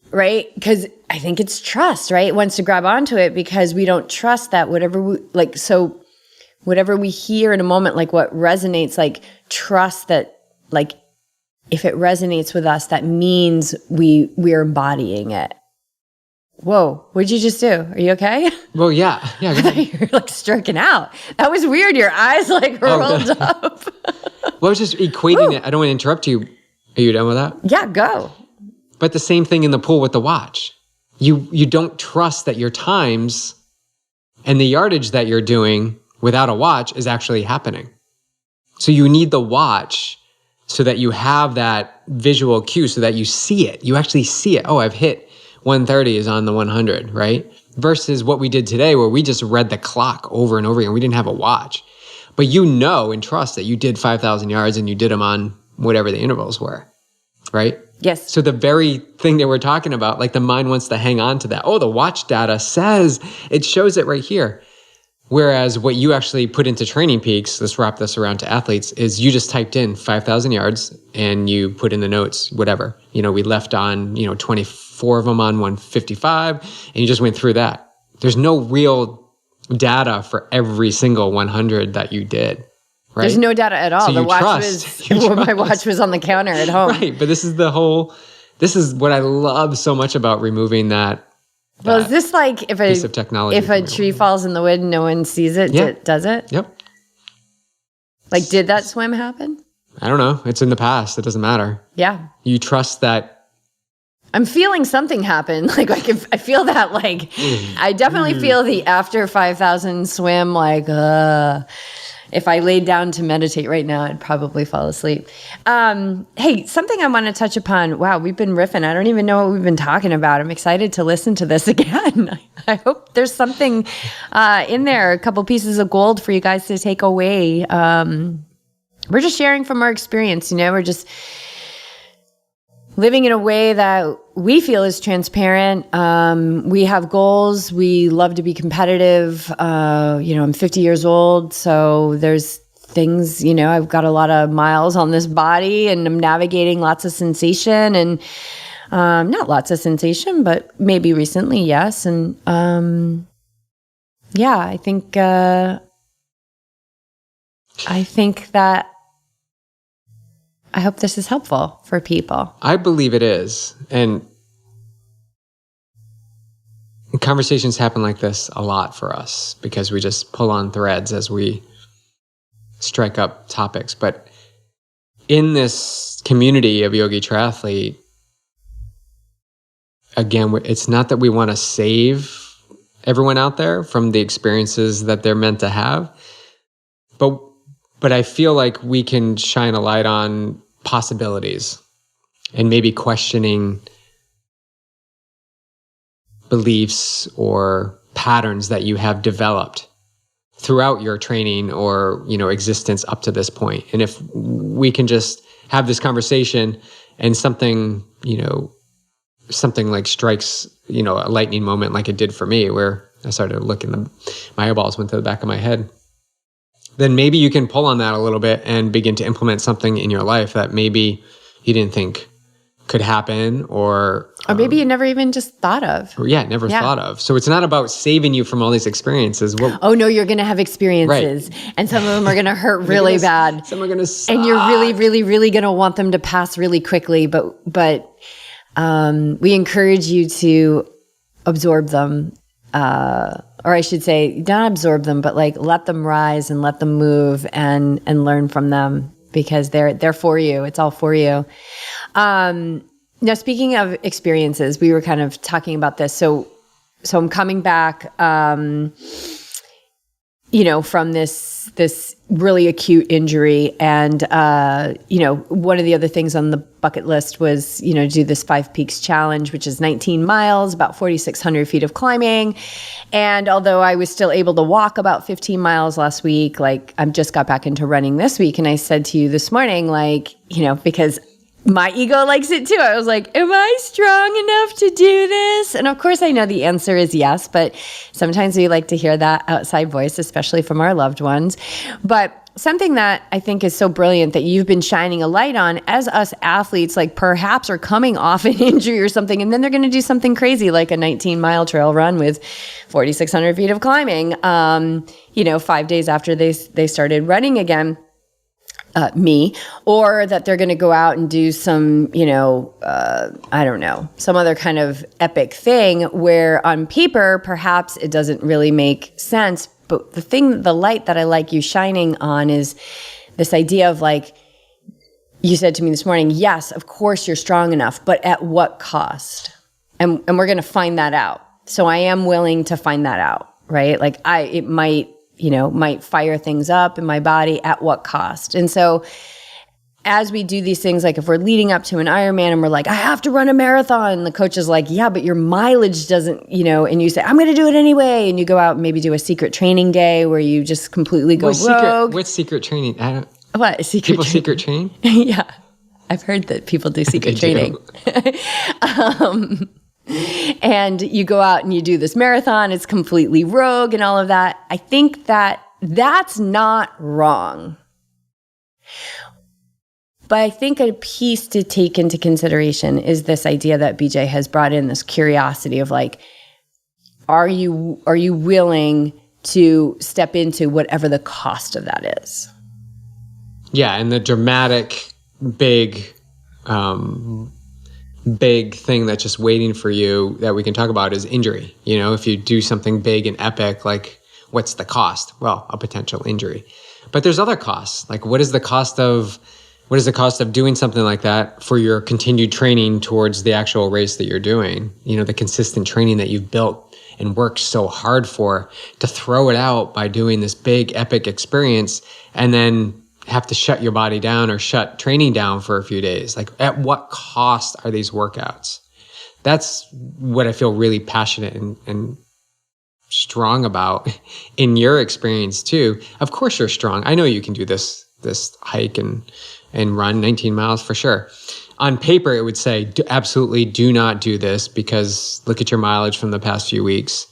right? Because I think it's trust, right? It wants to grab onto it because we don't trust that whatever we hear in a moment, like what resonates, like trust that, like, if it resonates with us, that means we're embodying it. Whoa, what'd you just do? Are you okay? Well, yeah. I thought you were like striking out. That was weird. Your eyes like rolled up. Well, I was just equating it. I don't want to interrupt you. Are you done with that? Yeah, go. But the same thing in the pool with the watch. You don't trust that your times and the yardage that you're doing without a watch is actually happening. So you need the watch so that you have that visual cue, so that you see it. You actually see it. Oh, I've hit 130 is on the 100, right? Versus what we did today where we just read the clock over and over again. We didn't have a watch. But you know and trust that you did 5,000 yards and you did them on whatever the intervals were, right? Yes. So the very thing that we're talking about, like the mind wants to hang on to that. Oh, the watch data says, it shows it right here. Whereas what you actually put into Training Peaks, let's wrap this around to athletes, is you just typed in 5,000 yards and you put in the notes, whatever. We left on, 24 of them on 155 and you just went through that. There's no real data for every single 100 that you did, right? There's no data at all. So the watch my watch was on the counter at home. Right, but this is what I love so much about removing that. Well, is this like if piece of technology if a tree falls in the wood and no one sees it, yeah. Does it? Yep. Like, did that swim happen? I don't know. It's in the past. It doesn't matter. Yeah. You trust that. I'm feeling something happen. Like if I feel that, like, I definitely feel the after 5,000 swim, like, if I laid down to meditate right now, I'd probably fall asleep. Hey, something I want to touch upon. Wow, we've been riffing. I don't even know what we've been talking about. I'm excited to listen to this again. I hope there's something in there, a couple pieces of gold for you guys to take away. We're just sharing from our experience, we're just living in a way that we feel is transparent. We have goals. We love to be competitive. I'm 50 years old, so there's things, I've got a lot of miles on this body and I'm navigating lots of sensation and not lots of sensation, but maybe recently, yes. And I think that I hope this is helpful for people. I believe it is. And conversations happen like this a lot for us because we just pull on threads as we strike up topics. But in this community of yogi triathlete, again, it's not that we want to save everyone out there from the experiences that they're meant to have, but I feel like we can shine a light on possibilities and maybe questioning beliefs or patterns that you have developed throughout your training or, existence up to this point. And if we can just have this conversation and something like strikes, a lightning moment like it did for me, where I started looking, my eyeballs went to the back of my head, then maybe you can pull on that a little bit and begin to implement something in your life that maybe you didn't think could happen or maybe you never even just thought of. Never thought of. So it's not about saving you from all these experiences. Oh no, you're going to have experiences, right. And some of them are going to hurt really bad. Some are going to suck. And you're really, really, really going to want them to pass really quickly. But we encourage you to absorb them, or I should say, not absorb them, but like let them rise and let them move and learn from them because they're for you. It's all for you. Now, speaking of experiences, we were kind of talking about this. So I'm coming back, from this really acute injury. And, one of the other things on the bucket list was, do this 5 Peaks Challenge, which is 19 miles, about 4,600 feet of climbing. And although I was still able to walk about 15 miles last week, like I just got back into running this week. And I said to you this morning, because my ego likes it too. I was like, am I strong enough to do this? And of course, I know the answer is yes, but sometimes we like to hear that outside voice, especially from our loved ones. But something that I think is so brilliant that you've been shining a light on as us athletes, like perhaps are coming off an injury or something, and then they're going to do something crazy like a 19-mile trail run with 4,600 feet of climbing, 5 days after they started running again. Or that they're going to go out and do some, some other kind of epic thing where on paper, perhaps it doesn't really make sense. But the light that I like you shining on is this idea of like, you said to me this morning, yes, of course you're strong enough, but at what cost? And we're going to find that out. So I am willing to find that out, right? Like it might fire things up in my body. At what cost? And so as we do these things, like if we're leading up to an Ironman and we're like, I have to run a marathon, the coach is like, yeah, but your mileage doesn't, and you say, I'm going to do it anyway. And you go out and maybe do a secret training day where you just completely go rogue. What's secret training? What? Secret train? Yeah. I've heard that people do secret training. And you go out and you do this marathon, it's completely rogue and all of that. I think that that's not wrong. But I think a piece to take into consideration is this idea that BJ has brought in, this curiosity of like, are you willing to step into whatever the cost of that is? Yeah, and the dramatic, big thing that's just waiting for you that we can talk about is injury. If you do something big and epic, like what's the cost? Well, a potential injury. But there's other costs. Like what is the cost of doing something like that for your continued training towards the actual race that you're doing? The consistent training that you've built and worked so hard for, to throw it out by doing this big epic experience and then have to shut your body down or shut training down for a few days. Like at what cost are these workouts? That's what I feel really passionate and strong about in your experience too. Of course you're strong. I know you can do this hike and run 19 miles for sure. on paper, it would say, absolutely do not do this because look at your mileage from the past few weeks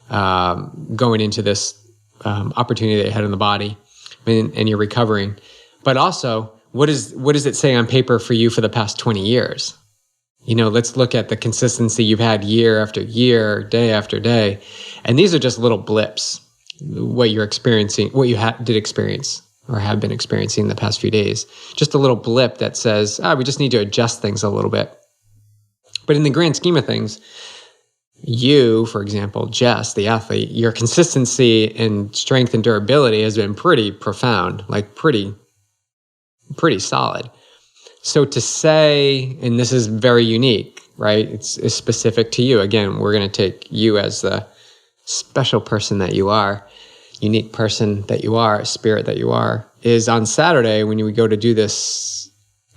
going into this opportunity that you had in the body and you're recovering. But also, what does it say on paper for you for the past 20 years? Let's look at the consistency you've had year after year, day after day. And these are just little blips, what you're experiencing, what you did experience or have been experiencing the past few days. Just a little blip that says, we just need to adjust things a little bit. But in the grand scheme of things, you, for example, Jess, the athlete, your consistency and strength and durability has been pretty profound, like pretty solid. So to say, and this is very unique, right? It's specific to you. Again, we're going to take you as the special person that you are, unique person that you are, spirit that you are, is on Saturday when we go to do this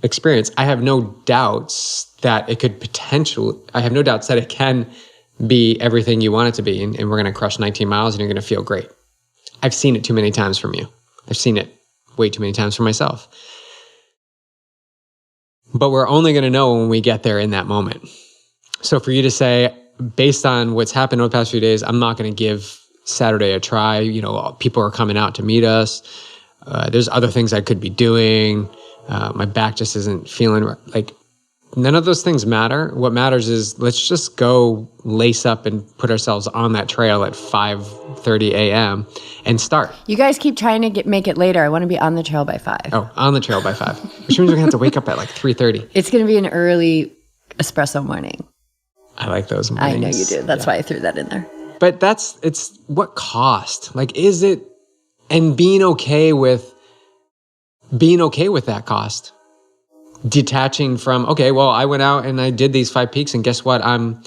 experience. I have no doubts that it can be everything you want it to be. And we're going to crush 19 miles and you're going to feel great. I've seen it too many times from you. I've seen it way too many times for myself. But we're only going to know when we get there in that moment. So for you to say, based on what's happened over the past few days, I'm not going to give Saturday a try. People are coming out to meet us. There's other things I could be doing. My back just isn't feeling right. Like, none of those things matter. What matters is let's just go lace up and put ourselves on that trail at 5:30 a.m. and start. You guys keep trying to make it later. I want to be on the trail by 5. Oh, on the trail by 5. Which means we're going to have to wake up at like 3:30. It's going to be an early espresso morning. I like those mornings. I know you do. That's why I threw that in there. But it's what cost? Like, is it, and being okay with that cost. Detaching from, okay, well, I went out and I did these 5 peaks and guess what? I'm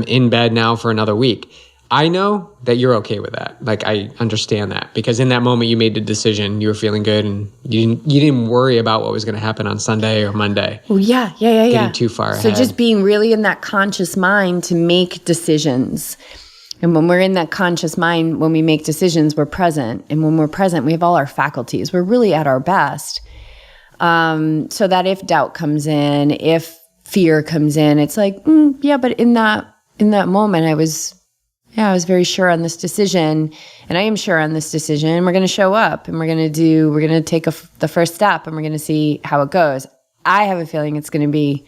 in bed now for another week. I know that you're okay with that. Like, I understand that because in that moment you made the decision, you were feeling good and you didn't worry about what was going to happen on Sunday or Monday. Oh, yeah. Getting too far ahead. So just being really in that conscious mind to make decisions. And when we're in that conscious mind, when we make decisions, we're present. And when we're present, we have all our faculties. We're really at our best. So that if doubt comes in, if fear comes in, it's like, but in that moment, I was very sure on this decision, and I am sure on this decision. We're going to show up, and we're going to take the first step, and we're going to see how it goes. I have a feeling it's going to be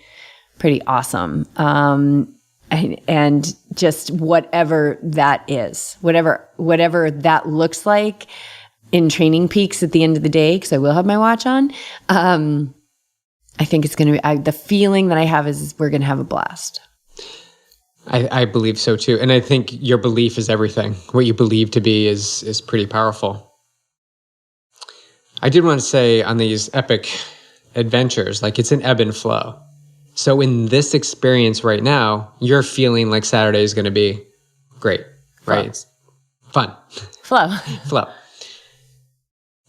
pretty awesome, and just whatever that is, whatever that looks like. In training peaks at the end of the day, because I will have my watch on, I think it's going to be, the feeling that I have is we're going to have a blast. I believe so too. And I think your belief is everything. What you believe to be is pretty powerful. I did want to say on these epic adventures, like it's an ebb and flow. So in this experience right now, you're feeling like Saturday is going to be great, right? It's fun. Flow.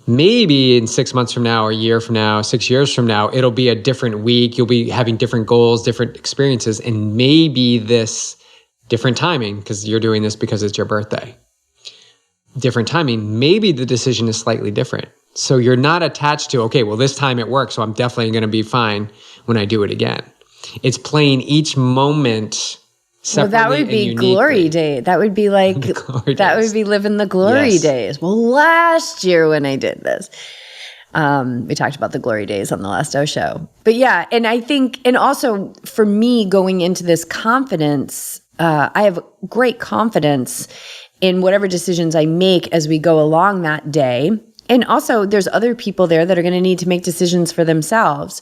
Maybe in 6 months from now, or a year from now, 6 years from now, it'll be a different week. You'll be having different goals, different experiences, and maybe this different timing, because you're doing this because it's your birthday. Different timing, maybe the decision is slightly different. So you're not attached to, okay, well, this time it worked, so I'm definitely going to be fine when I do it again. It's playing each moment separately. Well, that would be glory day. That would be like, that would be living the glory days. Well, last year when I did this, we talked about the glory days on the last O show. But yeah, and I think, and also for me going into this confidence, I have great confidence in whatever decisions I make as we go along that day. And also there's other people there that are going to need to make decisions for themselves.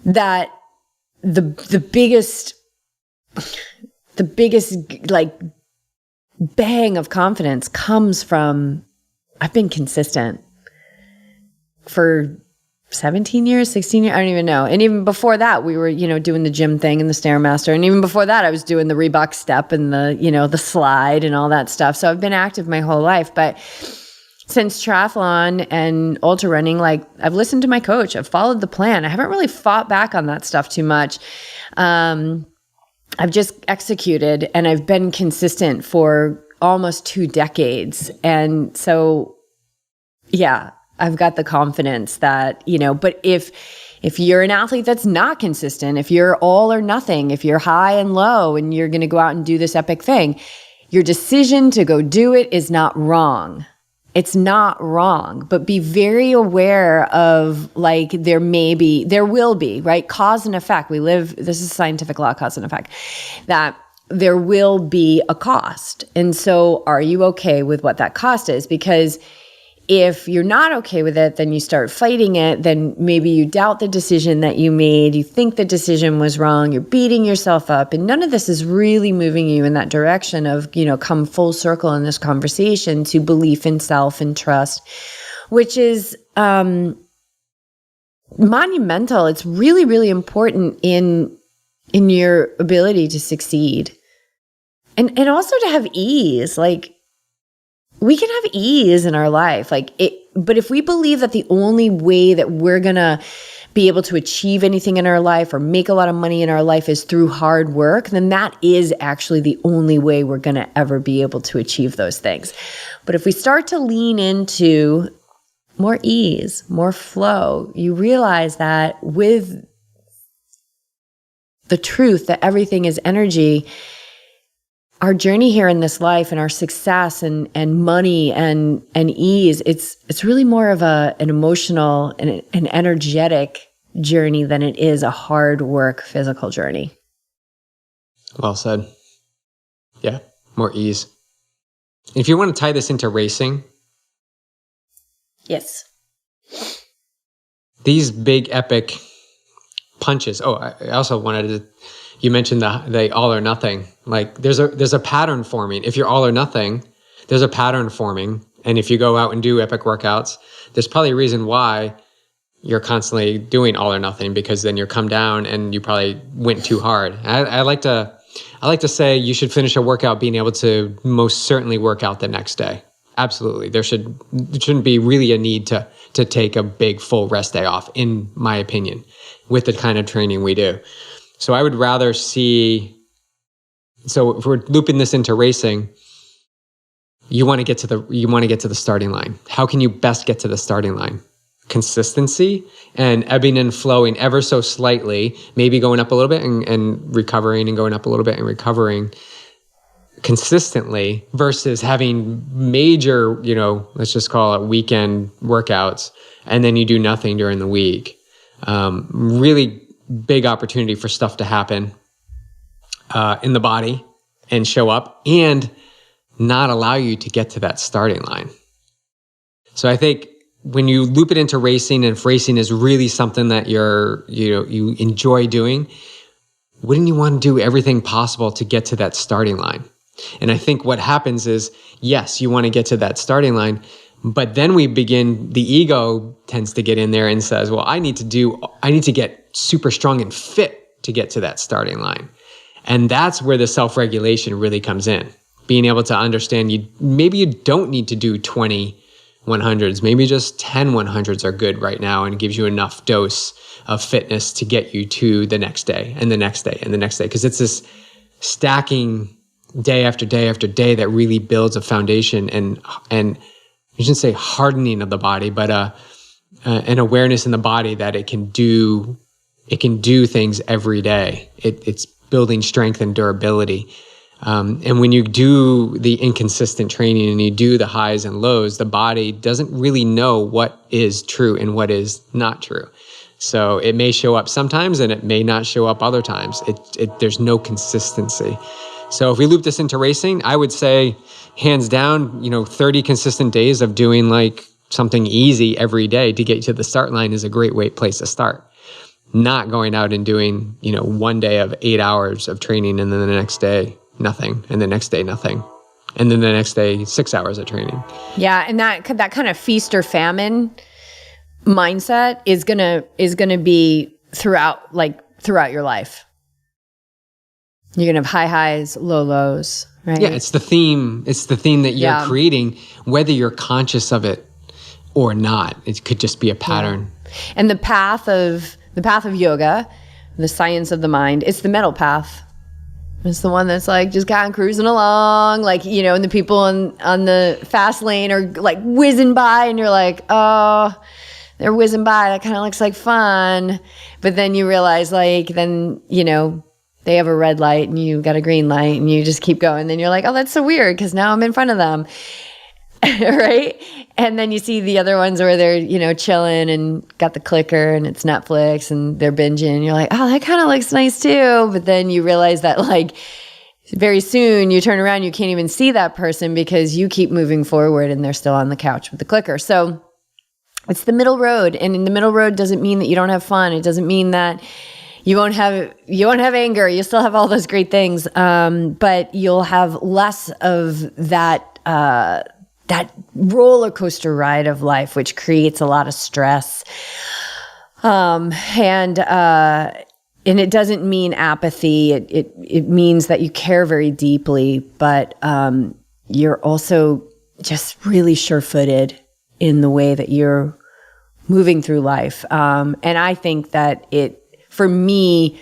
That the biggest like bang of confidence comes from, I've been consistent for 17 years, 16 years, I don't even know. And even before that, we were, doing the gym thing and the Stairmaster. And even before that, I was doing the Reebok step and the slide and all that stuff. So I've been active my whole life. But since triathlon and ultra running, like I've listened to my coach, I've followed the plan. I haven't really fought back on that stuff too much. I've just executed and I've been consistent for almost 2 decades. And so, yeah, I've got the confidence that, but if If you're an athlete that's not consistent, if you're all or nothing, if you're high and low and you're going to go out and do this epic thing, your decision to go do it is not wrong. It's not wrong, but be very aware of like, there will be, right? Cause and effect. This is scientific law, cause and effect, that there will be a cost. And so are you okay with what that cost is? Because if you're not okay with it, then you start fighting it, then maybe you doubt the decision that you made, you think the decision was wrong, you're beating yourself up, and none of this is really moving you in that direction of, come full circle in this conversation to belief in self and trust, which is monumental. It's really, really important in your ability to succeed. And also to have ease, like, we can have ease in our life, but if we believe that the only way that we're gonna be able to achieve anything in our life or make a lot of money in our life is through hard work, then that is actually the only way we're gonna ever be able to achieve those things. But if we start to lean into more ease, more flow, you realize that with the truth that everything is energy, our journey here in this life and our success and money and ease, it's really more of an emotional and an energetic journey than it is a hard work physical journey. Well said. Yeah, more ease. If you want to tie this into racing. Yes. These big epic punches. Oh, I also wanted to, you mentioned the all or nothing. Like there's a pattern forming. If you're all or nothing, there's a pattern forming. And if you go out and do epic workouts, there's probably a reason why you're constantly doing all or nothing, because then you come down and you probably went too hard. I like to say you should finish a workout being able to most certainly work out the next day. Absolutely. There shouldn't be really a need to take a big full rest day off, in my opinion, with the kind of training we do. So I would rather see, so if we're looping this into racing, you want to get to the starting line. How can you best get to the starting line? Consistency and ebbing and flowing ever so slightly, maybe going up a little bit and recovering, and going up a little bit and recovering consistently, versus having major, let's just call it weekend workouts, and then you do nothing during the week. Really big opportunity for stuff to happen in the body and show up and not allow you to get to that starting line. So I think when you loop it into racing, and if racing is really something that you enjoy doing, wouldn't you want to do everything possible to get to that starting line? And I think what happens is, yes, you want to get to that starting line, but then the ego tends to get in there and says, well, I need to get super strong and fit to get to that starting line. And that's where the self-regulation really comes in. Being able to understand maybe you don't need to do 20 100s, maybe just 10 100s are good right now, and gives you enough dose of fitness to get you to the next day and the next day and the next day. Because it's this stacking day after day after day that really builds a foundation and you shouldn't say hardening of the body, but an awareness in the body that it can do things every day. It's building strength and durability. And when you do the inconsistent training and you do the highs and lows, the body doesn't really know what is true and what is not true. So it may show up sometimes and it may not show up other times. There's no consistency. So if we loop this into racing, I would say hands down, 30 consistent days of doing like something easy every day to get to the start line is a great place to start. Not going out and doing, one day of 8 hours of training and then the next day, nothing, and the next day nothing, and then the next day 6 hours of training. Yeah, and that kind of feast or famine mindset is gonna be throughout your life. You're gonna have high highs, low lows, right? Yeah, it's the theme. It's the theme that you're creating, whether you're conscious of it or not. It could just be a pattern. Yeah. And the path of yoga, the science of the mind, it's the middle path. It's the one that's like just kind of cruising along, and the people on the fast lane are like whizzing by, and you're like, oh, they're whizzing by. That kind of looks like fun. But then you realize then, they have a red light and you got a green light and you just keep going. Then you're like, oh, that's so weird because now I'm in front of them. Right? And then you see the other ones where they're, chilling and got the clicker and it's Netflix and they're binging. And you're like, oh, that kind of looks nice too. But then you realize that very soon you turn around, you can't even see that person because you keep moving forward and they're still on the couch with the clicker. So it's the middle road. And in the middle road doesn't mean that you don't have fun. It doesn't mean that you won't have anger. You still have all those great things. But you'll have less of that roller coaster ride of life, which creates a lot of stress. And it doesn't mean apathy. It means that you care very deeply, but you're also just really sure-footed in the way that you're moving through life. And I think that for me,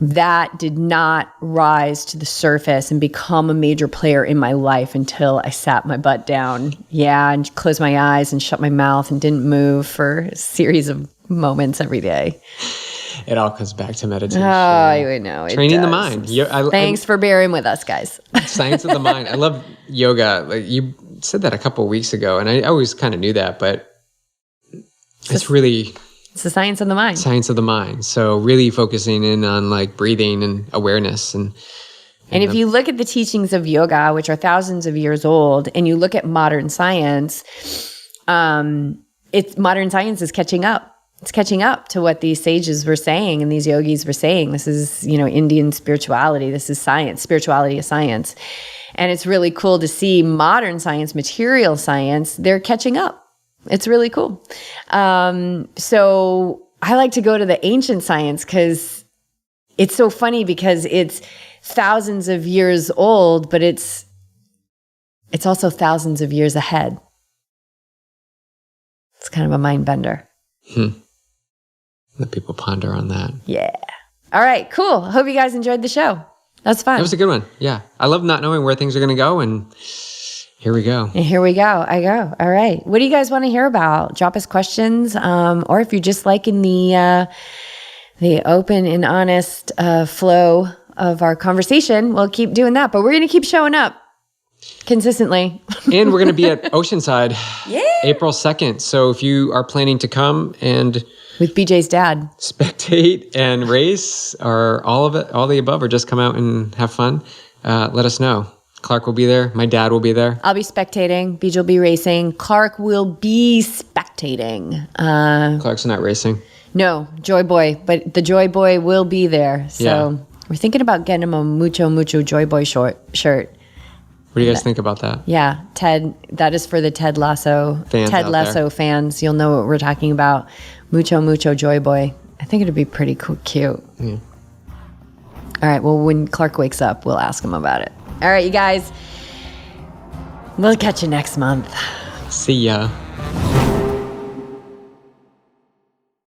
that did not rise to the surface and become a major player in my life until I sat my butt down, and closed my eyes and shut my mouth and didn't move for a series of moments every day. It all comes back to meditation. Oh, I know. Training the mind. Thanks for bearing with us, guys. Science of the mind. I love yoga. You said that a couple of weeks ago, and I always kind of knew that, but it's the science of the mind. Science of the mind. So really focusing in on breathing and awareness. And if you look at the teachings of yoga, which are thousands of years old, and you look at modern science, modern science is catching up. It's catching up to what these sages were saying and these yogis were saying. This is, Indian spirituality. This is science. Spirituality is science. And it's really cool to see modern science, material science, they're catching up. It's really cool. So I like to go to the ancient science because it's so funny because it's thousands of years old, but it's also thousands of years ahead. It's kind of a mind bender. Let people ponder on that. Yeah. All right, cool. Hope you guys enjoyed the show. That's fun. It was a good one. Yeah. I love not knowing where things are going to go, and here we go. And here we go. I go. All right. What do you guys want to hear about? Drop us questions. Or if you're just liking the open and honest flow of our conversation, we'll keep doing that. But we're going to keep showing up consistently. And we're going to be at Oceanside yeah. April 2nd. So if you are planning to come and with BJ's dad, spectate and race, or all of it, all the above, or just come out and have fun, let us know. Clark will be there. My dad will be there. I'll be spectating. BJ will be racing. Clark will be spectating. Clark's not racing. No, Joy Boy. But the Joy Boy will be there. So we're thinking about getting him a Mucho Joy Boy shirt. What do you guys think about that? Yeah, Ted. That is for the Ted Lasso fans. You'll know what we're talking about. Mucho Joy Boy. I think it'd be pretty cute. Yeah. All right. Well, when Clark wakes up, we'll ask him about it. All right, you guys. We'll catch you next month. See ya.